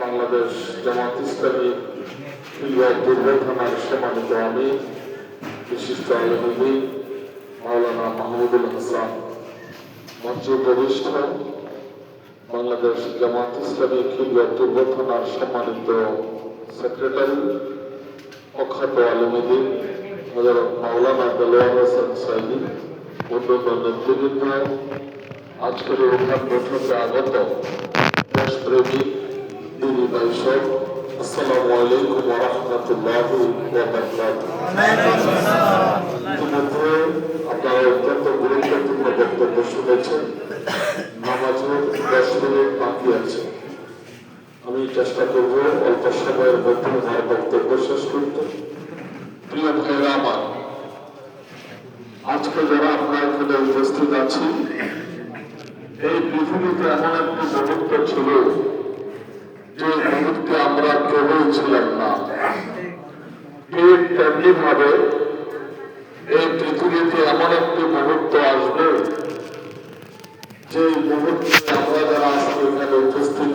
বাংলাদেশ জামাত ইসলামী পূর্ব থানার সম্মানিত আমি বিশিষ্ট আলেমী মাওলানা মাহমুদুল হাসান, মঞ্চ উপবিষ্ট বাংলাদেশ জামাত ইসলামী পূর্ব থানার সম্মানিত সেক্রেটারি প্রখ্যাত আলেমী হযরত মাওলানা দেলোয়ার হোসেন সাইদি, অন্যান্য নেতৃবৃন্দ, আজকের অনুষ্ঠান বৈঠকে আগত দেশপ্রেমী দিনী ভাই সব, আসসালামু আলাইকুম ওয়া রাহমাতুল্লাহি ওয়া বারাকাতুহু। ইতিমধ্যে আপনারা অত্যন্ত গুরুত্বপূর্ণ বক্তব্য শুনেছেন। নামাজের 10 মিনিট বাকি আছে। আমি চেষ্টা করব অল্প সময়ের মধ্যে আমার বক্তব্য শেষ করতে। প্রিয় ভাইরা আমার, আজকে যারা আপনার এখানে উপস্থিত আছি, এই পৃথিবীতে এমন একটি মুহূর্ত ছিল যে মুহূর্তে আমরা কেউই ছিলাম না। ঠিক তেমনি ভাবে এই পৃথিবীতে এমন একটি মুহূর্ত আসবে যে মুহূর্তে আমরা যারা আজকে এখানে উপস্থিত